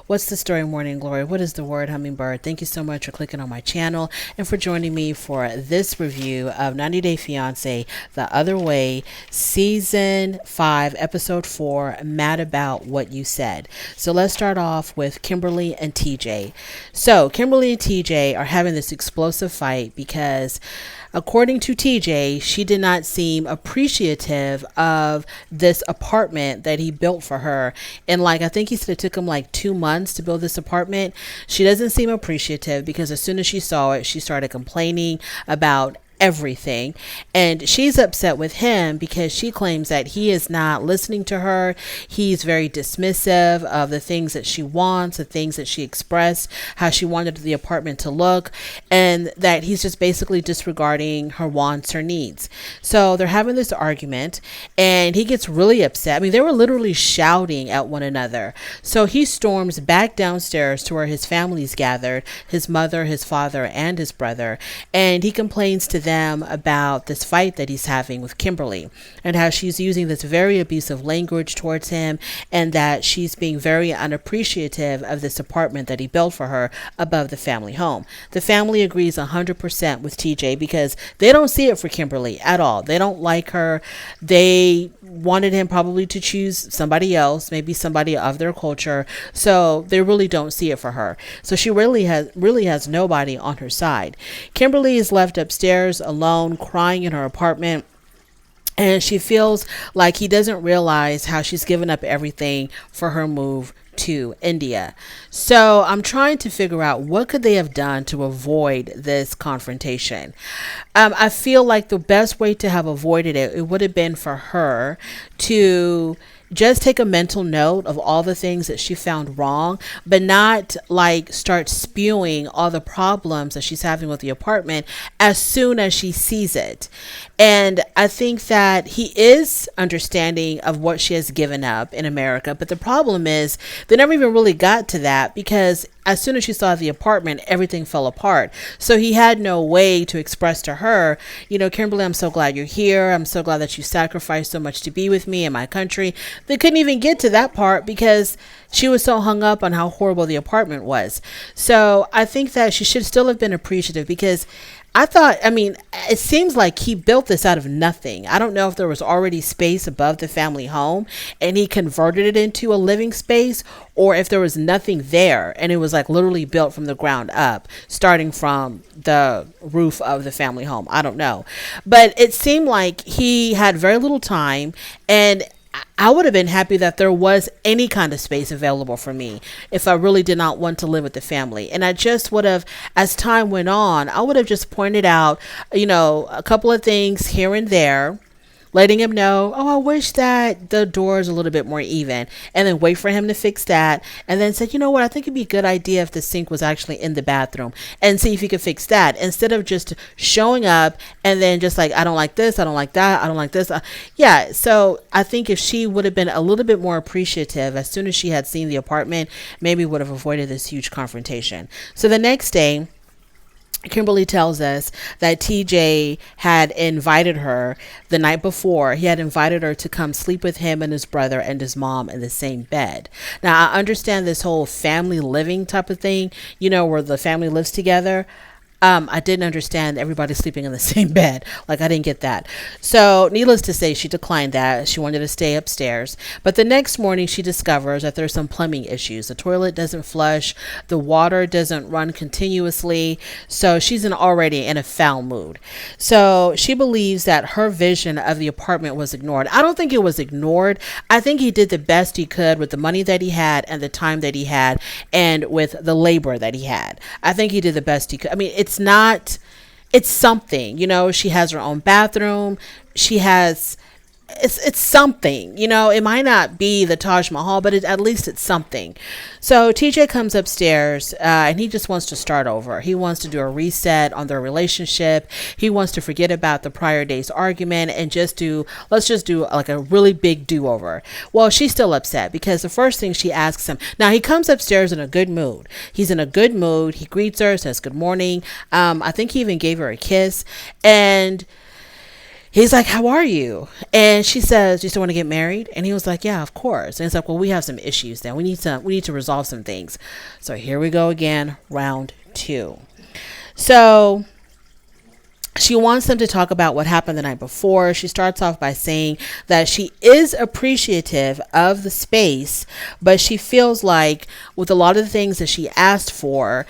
What's the story, Morning Glory? What is the word, Hummingbird? Thank you so much for clicking on my channel and for joining me for this review of 90 Day Fiancé The Other Way, Season 5, Episode 4, Mad About What You Said. So let's start off with Kimberly and TJ. So Kimberly and TJ are having this explosive fight because, according to TJ, she did not seem appreciative of this apartment that he built for her. And I think he said it took him 2 months to build this apartment. She doesn't seem appreciative because as soon as she saw it, she started complaining about everything, and she's upset with him because she claims that he is not listening to her. He's very dismissive of the things that she wants, the things that she expressed, how she wanted the apartment to look, and that he's just basically disregarding her wants, her needs. So they're having this argument and he gets really upset. I mean, they were literally shouting at one another. So he storms back downstairs to where his family's gathered, his mother, his father, and his brother, and he complains to them about this fight that he's having with Kimberly and how she's using this very abusive language towards him, and that she's being very unappreciative of this apartment that he built for her above the family home. The family agrees 100% with TJ because they don't see it for Kimberly at all. They don't like her. They wanted him probably to choose somebody else, maybe somebody of their culture. So they really don't see it for her. So she really has nobody on her side. Kimberly is left upstairs alone, crying in her apartment. And she feels like he doesn't realize how she's given up everything for her move to India. So I'm trying to figure out what could they have done to avoid this confrontation. I feel like the best way to have avoided it would have been for her to just take a mental note of all the things that she found wrong, but not start spewing all the problems that she's having with the apartment as soon as she sees it. And I think that he is understanding of what she has given up in America. But the problem is they never even really got to that because as soon as she saw the apartment, everything fell apart. So he had no way to express to her, Kimberly, I'm so glad you're here. I'm so glad that you sacrificed so much to be with me in my country. They couldn't even get to that part because she was so hung up on how horrible the apartment was. So I think that she should still have been appreciative because it seems like he built this out of nothing. I don't know if there was already space above the family home and he converted it into a living space, or if there was nothing there and it was literally built from the ground up, starting from the roof of the family home. I don't know. But it seemed like he had very little time, and I would have been happy that there was any kind of space available for me if I really did not want to live with the family. And I just would have, as time went on, I would have just pointed out, a couple of things here and there, letting him know, I wish that the door is a little bit more even, and then wait for him to fix that, and then say, what, I think it'd be a good idea if the sink was actually in the bathroom, and see if he could fix that, instead of just showing up and then just I don't like this, I don't like that, I don't like this. Yeah, so I think if she would have been a little bit more appreciative as soon as she had seen the apartment, maybe would have avoided this huge confrontation. So the next day, Kimberly tells us that TJ had invited her the night before. He had invited her to come sleep with him and his brother and his mom in the same bed. Now, I understand this whole family living type of thing, where the family lives together. I didn't understand everybody sleeping in the same bed. I didn't get that. So needless to say, she declined that. She wanted to stay upstairs. But the next morning, she discovers that there's some plumbing issues. The toilet doesn't flush. The water doesn't run continuously. So she's already in a foul mood. So she believes that her vision of the apartment was ignored. I don't think it was ignored. I think he did the best he could with the money that he had and the time that he had and with the labor that he had. I think he did the best he could. It's something, she has her own bathroom. It's something, it might not be the Taj Mahal, but at least it's something. So TJ comes upstairs and he just wants to start over. He wants to do a reset on their relationship. He wants to forget about the prior day's argument and let's just do a really big do-over. Well, she's still upset because the first thing she asks him, now he comes upstairs in a good mood. He's in a good mood. He greets her, says good morning. I think he even gave her a kiss, and he's like, how are you? And she says, you still want to get married? And he was like, yeah, of course. And it's like, well, we have some issues then. We need to resolve some things. So here we go again, round two. So she wants them to talk about what happened the night before. She starts off by saying that she is appreciative of the space, but she feels like with a lot of the things that she asked for,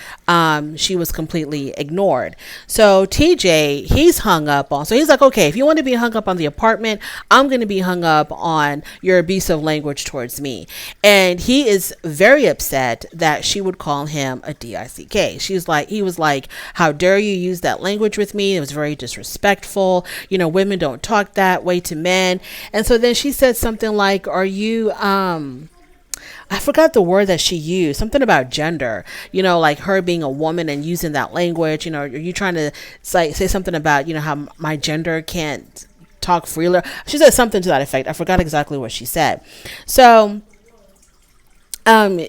she was completely ignored. So TJ, he's hung up on. So he's like, okay, if you want to be hung up on the apartment, I'm going to be hung up on your abusive language towards me. And he is very upset that she would call him a DICK. He was like, how dare you use that language with me? It was very disrespectful. Women don't talk that way to men. And so then she said something like, are you, I forgot the word that she used, something about gender, like her being a woman and using that language. Are you trying to say something about, how my gender can't talk freely? She said something to that effect. I forgot exactly what she said. So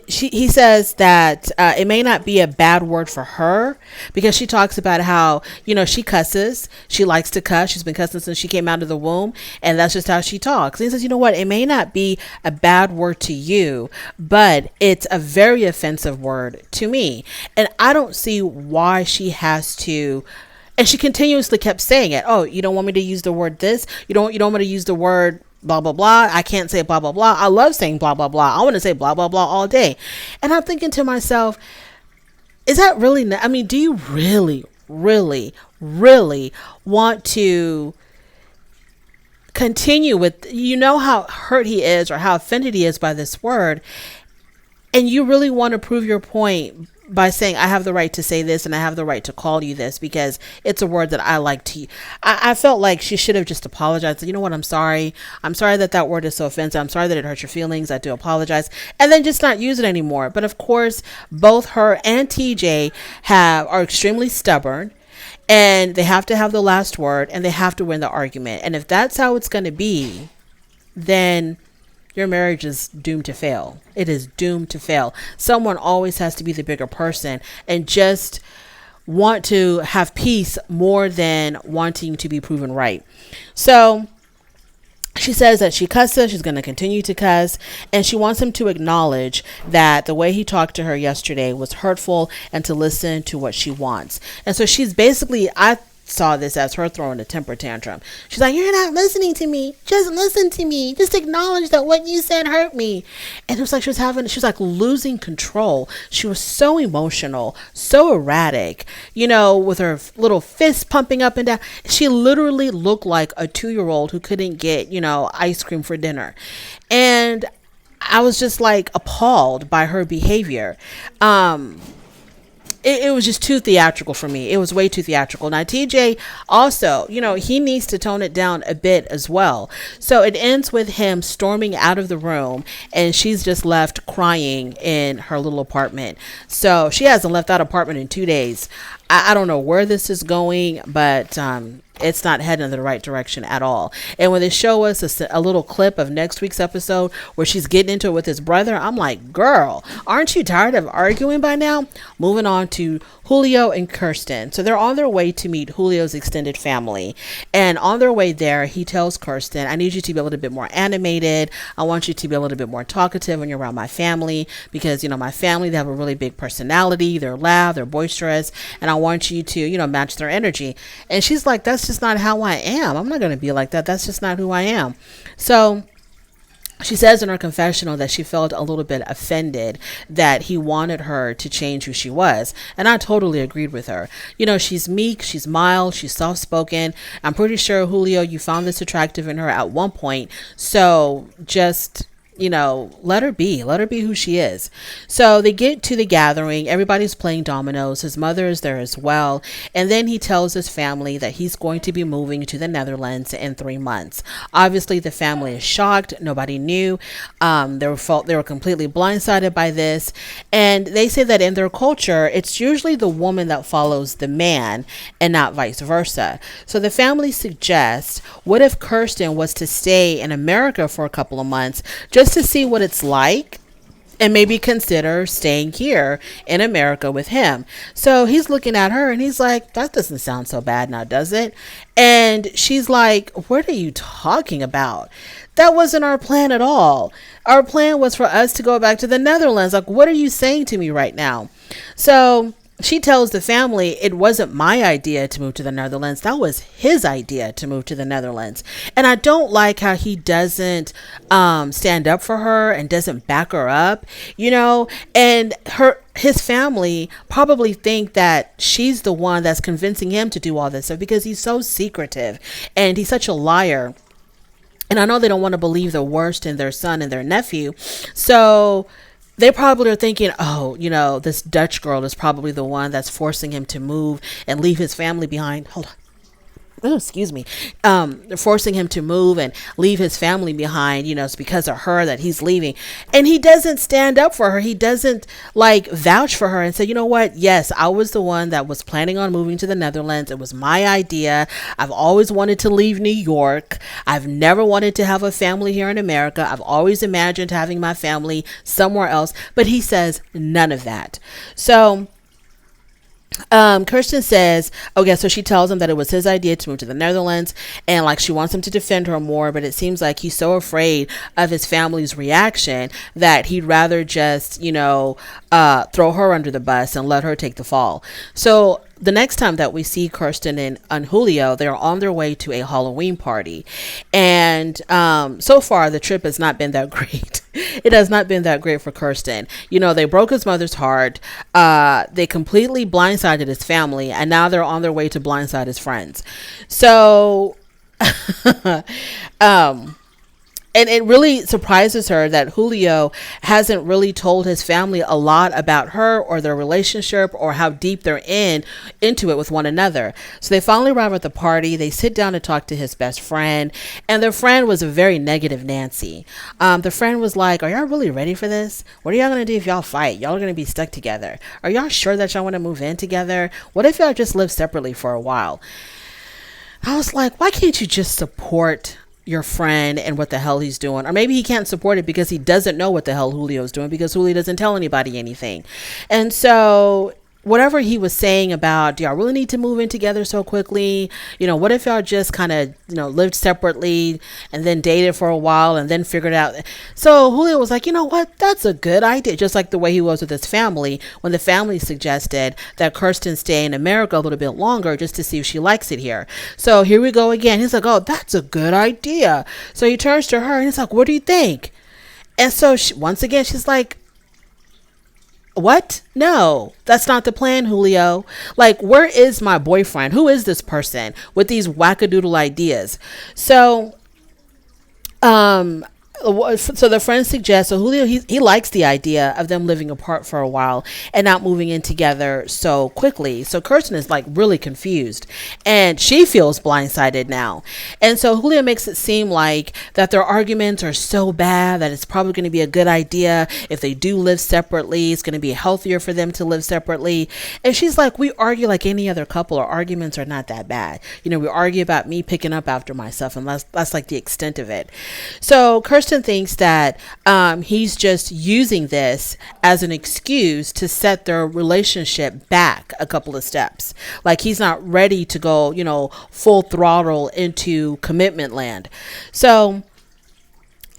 he says that it may not be a bad word for her, because she talks about how, she cusses. She likes to cuss. She's been cussing since she came out of the womb, and that's just how she talks. And he says, you know what? It may not be a bad word to you, but it's a very offensive word to me. And I don't see why she has to. And she continuously kept saying it. Oh, you don't want me to use the word this? You don't want me to use the word blah, blah, blah. I can't say blah, blah, blah. I love saying blah, blah, blah. I want to say blah, blah, blah all day. And I'm thinking to myself, is that really, do you really, really, really want to continue with, how hurt he is or how offended he is by this word, and you really want to prove your point by saying, I have the right to say this and I have the right to call you this because it's a word that I like to. I felt like she should have just apologized. You know what? I'm sorry. I'm sorry that word is so offensive. I'm sorry that it hurt your feelings. I do apologize. And then just not use it anymore. But of course, both her and TJ are extremely stubborn, and they have to have the last word, and they have to win the argument. And if that's how it's going to be, then your marriage is doomed to fail. It is doomed to fail. Someone always has to be the bigger person and just want to have peace more than wanting to be proven right. So she says that she cusses. She's going to continue to cuss. And she wants him to acknowledge that the way he talked to her yesterday was hurtful and to listen to what she wants. And so she's basically, I saw this as her throwing a temper tantrum. She's like, you're not listening to me. Just listen to me. Just acknowledge that what you said hurt me. And it was like she was like losing control. She was so emotional, so erratic, with her little fists pumping up and down. She literally looked like a 2-year-old who couldn't get, ice cream for dinner. And I was just like appalled by her behavior. It was just too theatrical for me. It was way too theatrical. Now, TJ also, he needs to tone it down a bit as well. So it ends with him storming out of the room, and she's just left crying in her little apartment. So she hasn't left that apartment in 2 days. I don't know where this is going, but it's not heading in the right direction at all. And when they show us a little clip of next week's episode where she's getting into it with his brother, I'm like, girl, aren't you tired of arguing by now? Moving on to Julio and Kirsten. So they're on their way to meet Julio's extended family. And on their way there, he tells Kirsten, I need you to be a little bit more animated. I want you to be a little bit more talkative when you're around my family because, my family, they have a really big personality. They're loud, they're boisterous, and I want you to, match their energy. And she's like, that's just not how I am. I'm not going to be like that. That's just not who I am. So she says in her confessional that she felt a little bit offended that he wanted her to change who she was. And I totally agreed with her. She's meek, she's mild, she's soft-spoken. I'm pretty sure, Julio, you found this attractive in her at one point. So just let her be who she is. So they get to the gathering. Everybody's playing dominoes. His mother is there as well. And then he tells his family that he's going to be moving to the Netherlands in 3 months. Obviously, the family is shocked. Nobody knew. They were completely blindsided by this. And they say that in their culture, it's usually the woman that follows the man and not vice versa. So the family suggests, what if Kirsten was to stay in America for a couple of months just to see what it's like and maybe consider staying here in America with him. So he's looking at her and he's like, that doesn't sound so bad now, does it? And she's like, what are you talking about? That wasn't our plan at all. Our plan was for us to go back to the Netherlands. Like, what are you saying to me right now? So she tells the family it wasn't my idea to move to the Netherlands. That was his idea to move to the Netherlands. And I don't like how he doesn't stand up for her and doesn't back her up, and his family probably think that she's the one that's convincing him to do all this stuff because he's so secretive and he's such a liar. And I know they don't want to believe the worst in their son and their nephew. So they probably are thinking, this Dutch girl is probably the one that's forcing him to move and leave his family behind. Hold on. Oh, excuse me. They're forcing him to move and leave his family behind. It's because of her that he's leaving. And he doesn't stand up for her. He doesn't vouch for her and say, you know what? Yes, I was the one that was planning on moving to the Netherlands. It was my idea. I've always wanted to leave New York. I've never wanted to have a family here in America. I've always imagined having my family somewhere else. But he says none of that. So Kirsten says, so she tells him that it was his idea to move to the Netherlands and she wants him to defend her more, but it seems like he's so afraid of his family's reaction that he'd rather just, throw her under the bus and let her take the fall. So the next time that we see Kirsten and Julio, they're on their way to a Halloween party. And so far, the trip has not been that great. It has not been that great for Kirsten. They broke his mother's heart. They completely blindsided his family. And now they're on their way to blindside his friends. So and it really surprises her that Julio hasn't really told his family a lot about her or their relationship or how deep they're into it with one another. So they finally arrive at the party. They sit down to talk to his best friend. And their friend was a very negative Nancy. The friend was like, are y'all really ready for this? What are y'all going to do if y'all fight? Y'all are going to be stuck together. Are y'all sure that y'all want to move in together? What if y'all just live separately for a while? I was like, why can't you just support your friend and what the hell he's doing? Or maybe he can't support it because he doesn't know what the hell Julio's doing because Julio doesn't tell anybody anything. And so whatever he was saying about, do y'all really need to move in together so quickly? What if y'all just kind of, lived separately and then dated for a while and then figured out? So Julio was like, you know what? That's a good idea. Just like the way he was with his family when the family suggested that Kirsten stay in America a little bit longer just to see if she likes it here. So here we go again. He's like, oh, that's a good idea. So he turns to her and he's like, what do you think? And so once again, she's like, what? No, that's not the plan, Julio. Where is my boyfriend? Who is this person with these wackadoodle ideas? So the friend suggests, so Julio, he likes the idea of them living apart for a while and not moving in together so quickly. So Kirsten is really confused and she feels blindsided now. And so Julio makes it seem like that their arguments are so bad that it's probably going to be a good idea if they do live separately. It's going to be healthier for them to live separately. And she's like, we argue like any other couple. Our arguments are not that bad. We argue about me picking up after myself, and that's the extent of it. So Kirsten thinks that he's just using this as an excuse to set their relationship back a couple of steps. He's not ready to go, full throttle into commitment land. So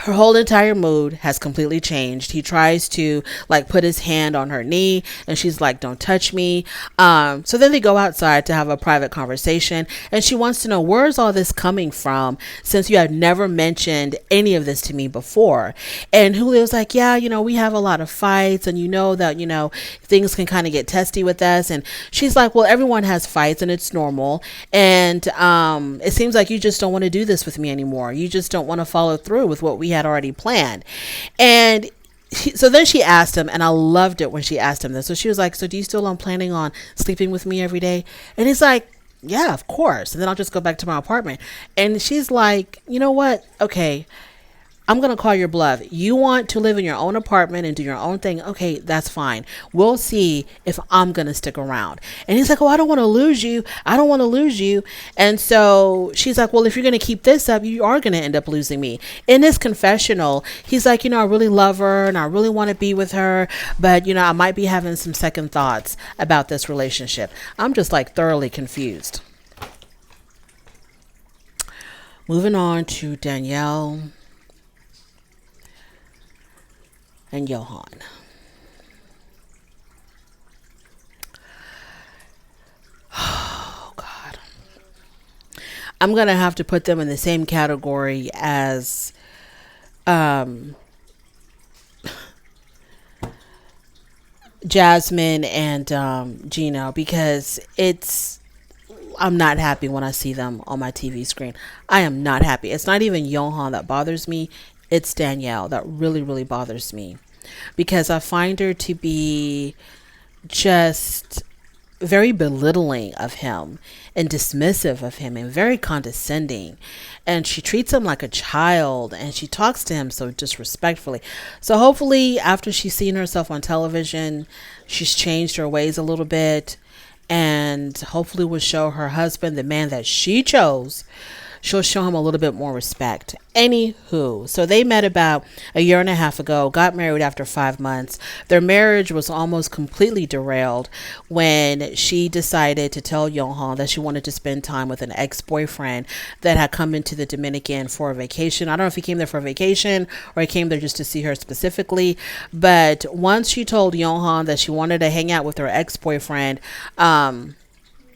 her whole entire mood has completely changed. He tries to put his hand on her knee and she's like, don't touch me. So then they go outside to have a private conversation and she wants to know, where's all this coming from since you have never mentioned any of this to me before? And Julio's like, yeah, we have a lot of fights and that, things can kind of get testy with us. And she's like, well, everyone has fights and it's normal. And it seems like you just don't want to do this with me anymore. You just don't want to follow through with what we had already planned. And so then she asked him, and I loved it when she asked him this. So she was like, so do you still planning on sleeping with me every day? And he's like, yeah, of course. And then I'll just go back to my apartment. And she's like, you know what? Okay, I'm going to call your bluff. You want to live in your own apartment and do your own thing. Okay, that's fine. We'll see if I'm going to stick around. And he's like, oh, I don't want to lose you. I don't want to lose you. And so she's like, well, if you're going to keep this up, you are going to end up losing me. In his confessional, he's like, I really love her and I really want to be with her. But, I might be having some second thoughts about this relationship. I'm just like thoroughly confused. Moving on to Danielle and Johan. Oh, God. I'm going to have to put them in the same category as Jasmine and Gino, because I'm not happy when I see them on my TV screen. I am not happy. It's not even Johan that bothers me. It's Danielle that really, really bothers me, because I find her to be just very belittling of him and dismissive of him and very condescending. And she treats him like a child and she talks to him so disrespectfully. So hopefully after she's seen herself on television, she's changed her ways a little bit, and hopefully will show her husband, the man that she chose, she'll show him a little bit more respect. Anywho, so they met about a year and a half ago, got married after 5 months. Their marriage was almost completely derailed when she decided to tell Johan that she wanted to spend time with an ex-boyfriend that had come into the Dominican for a vacation. I don't know if he came there for a vacation or he came there just to see her specifically. But once she told Johan that she wanted to hang out with her ex-boyfriend,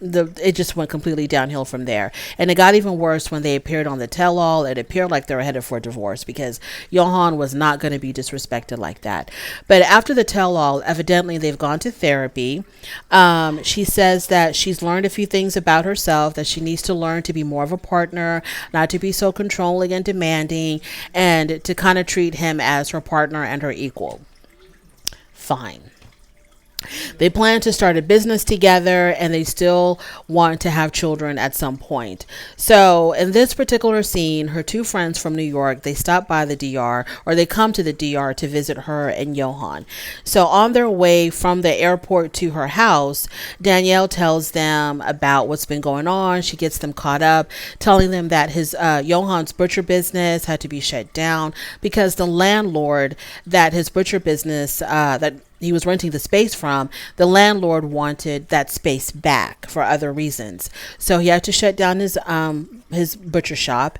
it just went completely downhill from there. And it got even worse when they appeared on the tell-all. It appeared like they were headed for a divorce because Johan was not going to be disrespected like that. But after the tell-all, evidently they've gone to therapy. She says that she's learned a few things about herself, that she needs to learn to be more of a partner, not to be so controlling and demanding, and to kind of treat him as her partner and her equal. Fine. They plan to start a business together and they still want to have children at some point. So in this particular scene, her two friends from New York, they stop by the DR, or they come to the DR to visit her and Johan. So on their way from the airport to her house, Danielle tells them about what's been going on. She gets them caught up, telling them that his Johan's butcher business had to be shut down because the landlord that his butcher business that he was renting the space from, the landlord wanted that space back for other reasons. So he had to shut down his butcher shop.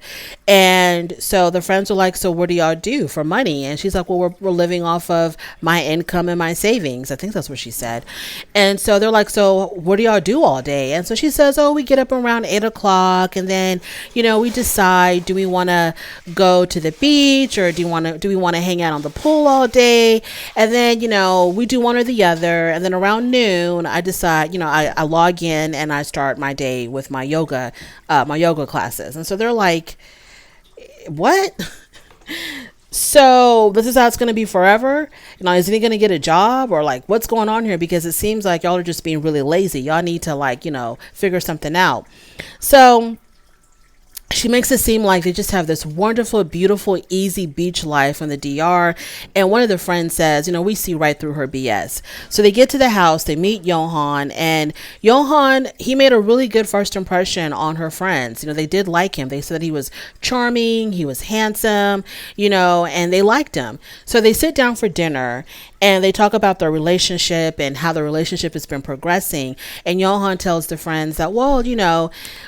And so the friends were like, so what do y'all do for money? And she's like, well, we're living off of my income and my savings. I think that's what she said. And so they're like, so what do y'all do all day? And so she says, oh, we get up around 8 o'clock and then, we decide, do we want to go to the beach or do we want to hang out on the pool all day? And then, we do one or the other. And then around noon, I decide, I log in and I start my day with my yoga classes. And so they're like, what? So this is how it's going to be forever? Is he going to get a job or like what's going on here? Because it seems like y'all are just being really lazy. Y'all need to figure something out. So she makes it seem like they just have this wonderful, beautiful, easy beach life in the DR. And one of the friends says, we see right through her BS. So they get to the house, they meet Johan, and Johan, he made a really good first impression on her friends. They did like him. They said he was charming, he was handsome, and they liked him. So they sit down for dinner and they talk about their relationship and how the relationship has been progressing. And Johan tells the friends that, well,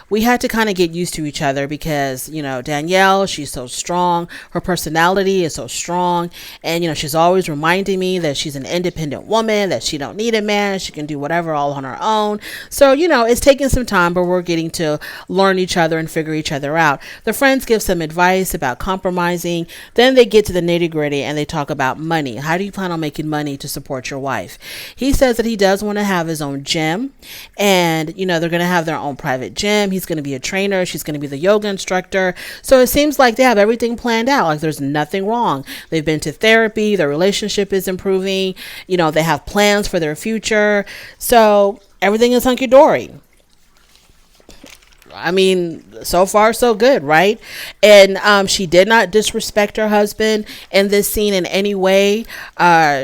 we had to kind of get used to each other because, Danielle, she's so strong. Her personality is so strong. And, she's always reminding me that she's an independent woman, that she don't need a man. She can do whatever all on her own. So, it's taking some time, but we're getting to learn each other and figure each other out. The friends give some advice about compromising. Then they get to the nitty gritty and they talk about money. How do you plan on making money to support your wife? He says that he does want to have his own gym and, they're going to have their own private gym. He's going to be a trainer. She's going to be the yoga instructor. So it seems like they have everything planned out. Like there's nothing wrong. They've been to therapy. Their relationship is improving. They have plans for their future. So everything is hunky-dory. I mean, so far so good, right? And she did not disrespect her husband in this scene in any way.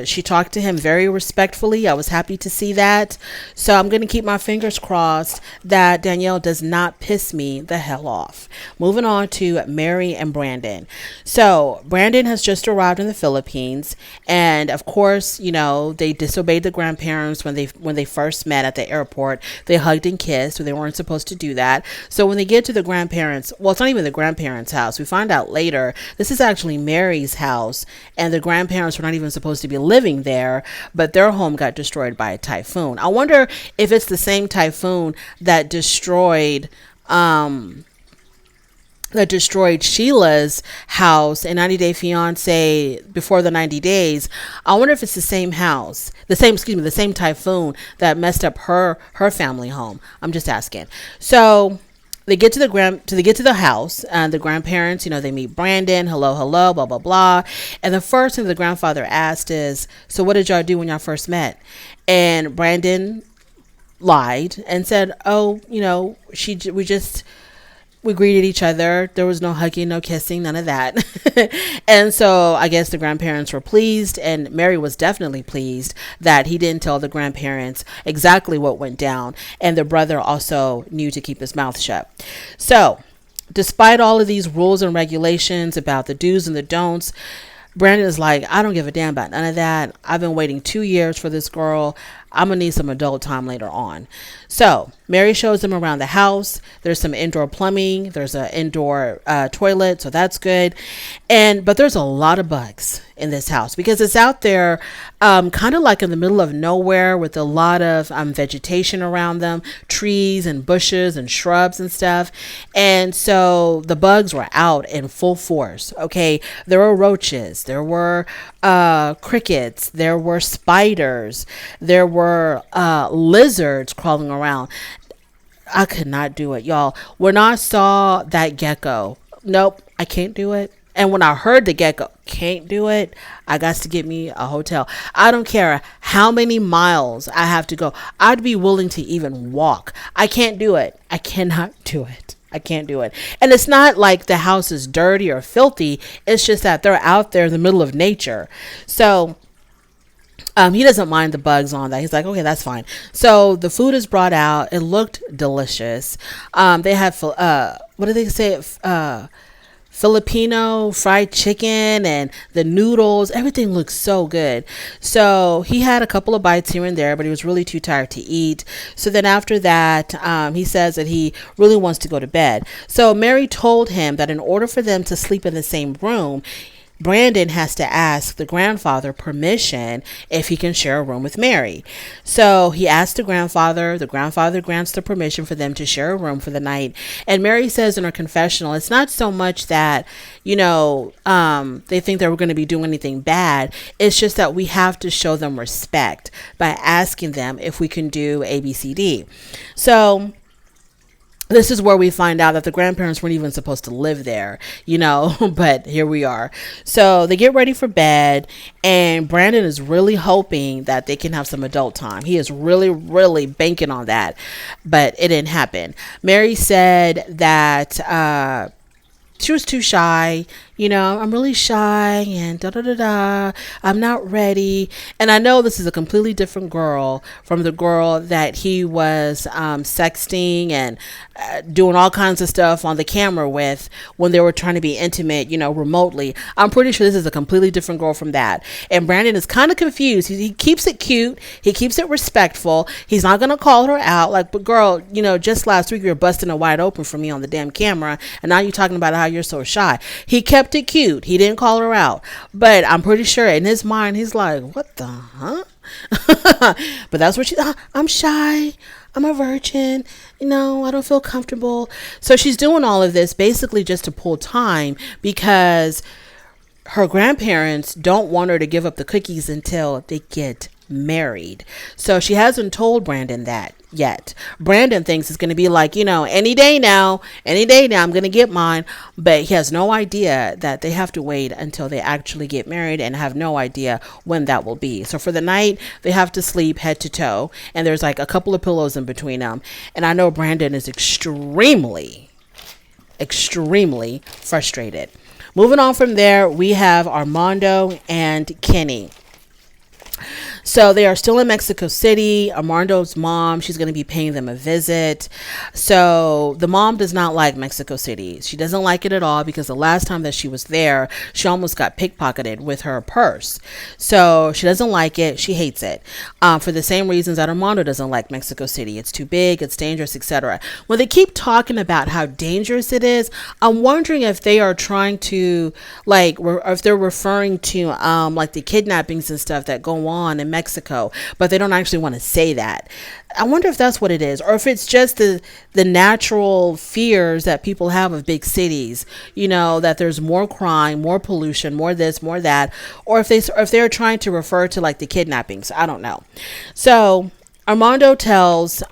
She talked to him very respectfully. I was happy to see that. So I'm going to keep my fingers crossed that Danielle does not piss me the hell off. Moving on to Mary and Brandon. So Brandon has just arrived in the Philippines, and of course, you know, they disobeyed the grandparents when they first met at the airport. They hugged and kissed, so they weren't supposed to do that. So when they get to the grandparents, well, it's not even the grandparents' house. We find out later this is actually Mary's house, and the grandparents were not even supposed to be living there, but their home got destroyed by a typhoon. I wonder if it's the same typhoon that destroyed Sheila's house in 90 Day Fiance before the 90 days. I wonder if it's the same house, the same typhoon that messed up her family home. I'm just asking. So they get to the house, and the grandparents, you know, they meet Brandon. Hello, blah, blah, blah. And the first thing the grandfather asked is, so what did y'all do when y'all first met? And Brandon lied and said, oh, you know, we greeted each other. There was no hugging, no kissing, none of that. And so I guess the grandparents were pleased, and Mary was definitely pleased that he didn't tell the grandparents exactly what went down. And the brother also knew to keep his mouth shut. So despite all of these rules and regulations about the do's and the don'ts, Brandon is like, I don't give a damn about none of that. I've been waiting 2 years for this girl. I'm going to need some adult time later on. So Mary shows them around the house. There's some indoor plumbing. There's an indoor toilet. So that's good. But there's a lot of bugs in this house because it's out there kind of like in the middle of nowhere with a lot of vegetation around them, trees and bushes and shrubs and stuff. And so the bugs were out in full force. Okay. There were roaches. There were crickets. There were spiders. There were lizards crawling around. I could not do it, y'all. When I saw that gecko, nope, I can't do it. And when I heard the gecko, can't do it, I got to get me a hotel. I don't care how many miles I have to go. I'd be willing to even walk. I can't do it. I cannot do it. I can't do it. And it's not like the house is dirty or filthy. It's just that they're out there in the middle of nature. So he doesn't mind the bugs on that. He's like, okay, that's fine. So the food is brought out. It looked delicious. They had, what do they say? Filipino fried chicken and the noodles. Everything looks so good. So he had a couple of bites here and there, but he was really too tired to eat. So then after that, he says that he really wants to go to bed. So Mary told him that in order for them to sleep in the same room, Brandon has to ask the grandfather permission if he can share a room with Mary. So he asked the grandfather grants the permission for them to share a room for the night. And Mary says in her confessional, it's not so much that, you know, they think that we're going to be doing anything bad. It's just that we have to show them respect by asking them if we can do ABCD. So this is where we find out that the grandparents weren't even supposed to live there, you know, but here we are. So they get ready for bed, and Brandon is really hoping that they can have some adult time. He is really, really banking on that, but it didn't happen. Mary said that she was too shy. You know, I'm really shy and I'm not ready. And I know this is a completely different girl from the girl that he was sexting and doing all kinds of stuff on the camera with when they were trying to be intimate, you know, remotely. I'm pretty sure this is a completely different girl from that. And Brandon is kind of confused. He keeps it cute. He keeps it respectful. He's not going to call her out like, but girl, you know, just last week you were busting it wide open for me on the damn camera. And now you're talking about how you're so shy. He kept it cute. He didn't call her out, but I'm pretty sure in his mind he's like, what the huh? But that's what I'm shy, I'm a virgin, you know, I don't feel comfortable. So she's doing all of this basically just to pull time because her grandparents don't want her to give up the cookies until they get married. So she hasn't told Brandon that yet. Brandon thinks it's going to be like, any day now, I'm going to get mine. But he has no idea that they have to wait until they actually get married and have no idea when that will be. So for the night, they have to sleep head to toe. And there's like a couple of pillows in between them. And I know Brandon is extremely frustrated. Moving on from there, we have Armando and Kenny. So they are still in Mexico City. Armando's mom, she's going to be paying them a visit. So the mom does not like Mexico City. She doesn't like it at all because the last time that she was there, she almost got pickpocketed with her purse. So she doesn't like it. She hates it for the same reasons that Armando doesn't like Mexico City. It's too big, it's dangerous, etc. When they keep talking about how dangerous it is, I'm wondering if they are trying to if they're referring to like the kidnappings and stuff that go on in Mexico, but they don't actually want to say that. I wonder if that's what it is, or if it's just the natural fears that people have of big cities, that there's more crime, more pollution, more this, more that, or if they're trying to refer to like the kidnappings. I don't know. So Armando tells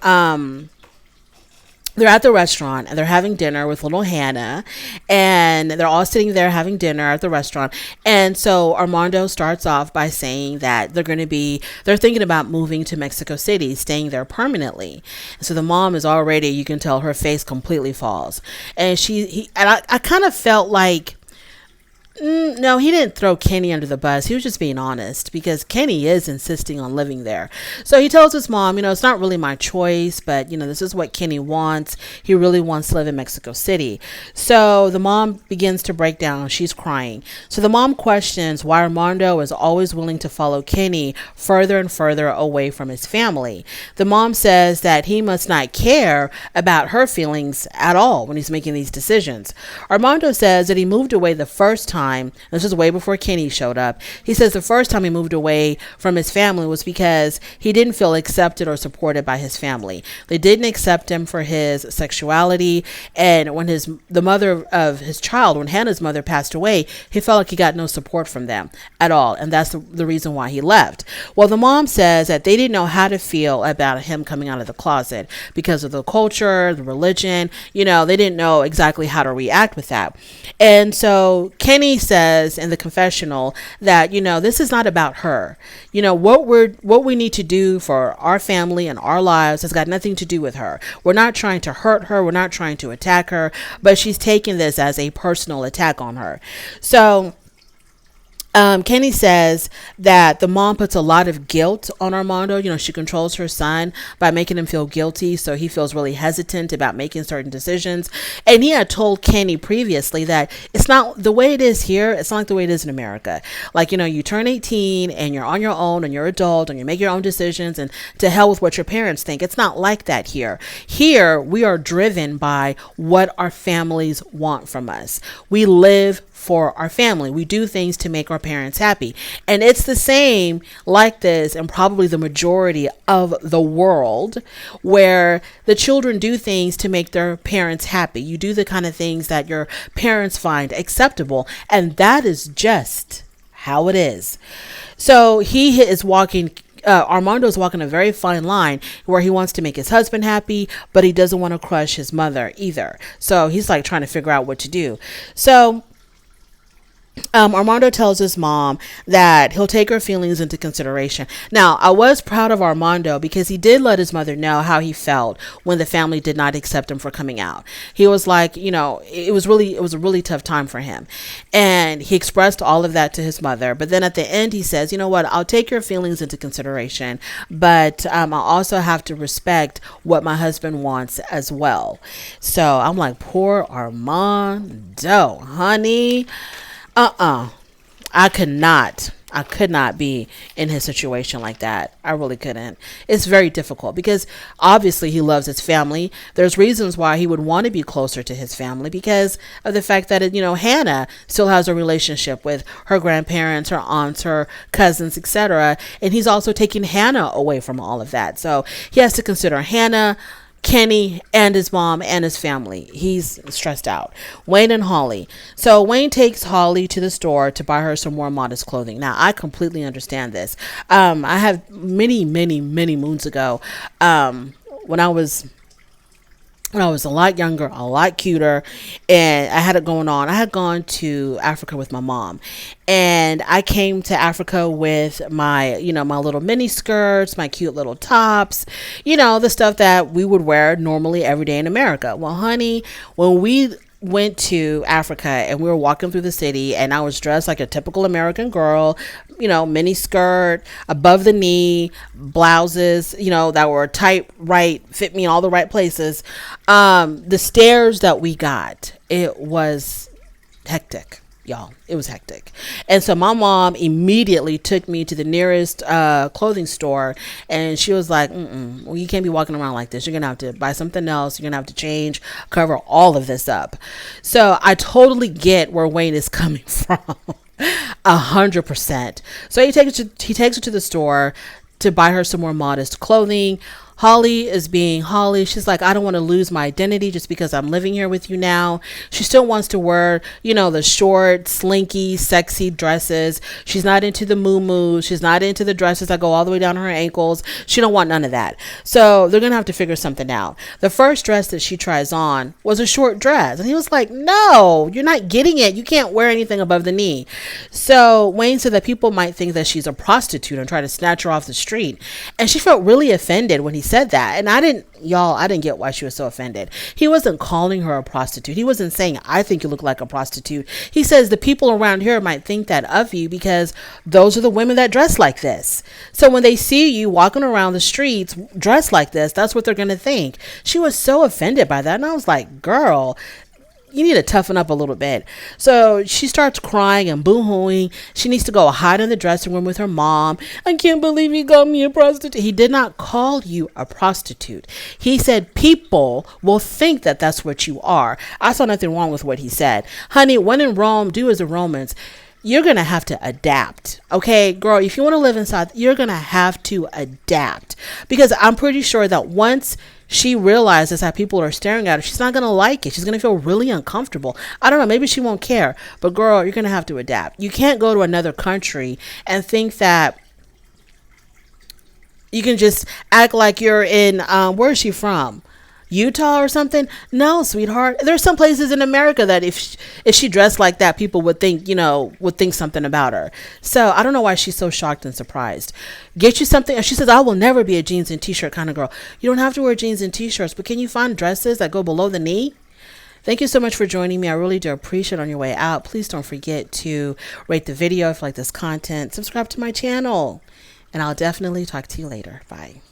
they're at the restaurant and they're having dinner with little Hannah, and they're all sitting there having dinner at the restaurant. And so Armando starts off by saying that they're thinking about moving to Mexico City, staying there permanently. So the mom is already, you can tell her face completely falls. And I kind of felt like, no, he didn't throw Kenny under the bus. He was just being honest because Kenny is insisting on living there. So he tells his mom, it's not really my choice, but, this is what Kenny wants. He really wants to live in Mexico City. So the mom begins to break down. She's crying. So the mom questions why Armando is always willing to follow Kenny further and further away from his family. The mom says that he must not care about her feelings at all when he's making these decisions. Armando says that he moved away the first time. This was way before Kenny showed up. He says the first time he moved away from his family was because he didn't feel accepted or supported by his family. They didn't accept him for his sexuality. And when the mother of his child, when Hannah's mother passed away, he felt like he got no support from them at all. And that's the reason why he left. Well, the mom says that they didn't know how to feel about him coming out of the closet because of the culture, the religion. They didn't know exactly how to react with that. And so Kenny says in the confessional that, this is not about her. What we need to do for our family and our lives has got nothing to do with her. We're not trying to hurt her. We're not trying to attack her, but she's taking this as a personal attack on her. So Kenny says that the mom puts a lot of guilt on Armando. She controls her son by making him feel guilty. So he feels really hesitant about making certain decisions. And he had told Kenny previously that it's not the way it is here. It's not like the way it is in America. Like, you turn 18 and you're on your own and you're adult and you make your own decisions and to hell with what your parents think. It's not like that here. Here, we are driven by what our families want from us. We live for our family. We do things to make our parents happy. And it's the same like this and probably the majority of the world, where the children do things to make their parents happy. You do the kind of things that your parents find acceptable. And that is just how it is. So he is walking Armando's walking a very fine line where he wants to make his husband happy, but he doesn't want to crush his mother either. So he's like trying to figure out what to do. So Armando tells his mom that he'll take her feelings into consideration. Now, I was proud of Armando because he did let his mother know how he felt when the family did not accept him for coming out. He was like, it was a really tough time for him. And he expressed all of that to his mother. But then at the end, he says, what, I'll take your feelings into consideration, but I also have to respect what my husband wants as well. So I'm like, poor Armando, honey. I could not be in his situation like that. I really couldn't. It's very difficult because obviously he loves his family. There's reasons why he would want to be closer to his family because of the fact that, Hannah still has a relationship with her grandparents, her aunts, her cousins, etc. And he's also taking Hannah away from all of that. So he has to consider Hannah, Kenny and his mom and his family. He's stressed out. Wayne and Holly. So Wayne takes Holly to the store to buy her some more modest clothing. Now, I completely understand this. I have many moons ago, when I was a lot younger, a lot cuter, and I had it going on. I had gone to Africa with my mom, and I came to Africa with my, my little mini skirts, my cute little tops, the stuff that we would wear normally every day in America. Well, honey, when we went to Africa and we were walking through the city and I was dressed like a typical American girl, mini skirt, above the knee, blouses, that were tight, right, fit me in all the right places. The stares that we got, it was hectic. Y'all, it was hectic. And so my mom immediately took me to the nearest clothing store, and she was like, well, you can't be walking around like this. You're going to have to buy something else. You're going to have to change, cover all of this up. So I totally get where Wayne is coming from. 100%. So he takes her to the store to buy her some more modest clothing. Holly is being Holly. She's like, I don't want to lose my identity just because I'm living here with you now. She still wants to wear, the short, slinky, sexy dresses. She's not into the moo-moos. She's not into the dresses that go all the way down to her ankles. She don't want none of that. So they're going to have to figure something out. The first dress that she tries on was a short dress. And he was like, no, you're not getting it. You can't wear anything above the knee. So Wayne said that people might think that she's a prostitute and try to snatch her off the street. And she felt really offended when he said that. And I didn't get why she was so offended. He wasn't calling her a prostitute. He wasn't saying, I think you look like a prostitute. He says the people around here might think that of you because those are the women that dress like this. So when they see you walking around the streets dressed like this, that's what they're going to think. She was so offended by that. And I was like, girl, you need to toughen up a little bit. So she starts crying and boo-hooing. She needs to go hide in the dressing room with her mom. I can't believe he called me a prostitute. He did not call you a prostitute. He said people will think that that's what you are. I saw nothing wrong with what he said. Honey, when in Rome, do as the Romans. You're going to have to adapt. Okay, girl, if you want to live inside, you're going to have to adapt. Because I'm pretty sure that once she realizes how people are staring at her, she's not going to like it. She's going to feel really uncomfortable. I don't know. Maybe she won't care. But girl, you're going to have to adapt. You can't go to another country and think that you can just act like you're in, where is she from? Utah or something? No, sweetheart. There's some places in America that if she dressed like that, people would think, would think something about her. So I don't know why she's so shocked and surprised. Get you something. She says, I will never be a jeans and t-shirt kind of girl. You don't have to wear jeans and t-shirts, but can you find dresses that go below the knee? Thank you so much for joining me. I really do appreciate it. On your way out, please don't forget to rate the video if you like this content. Subscribe to my channel, and I'll definitely talk to you later. Bye.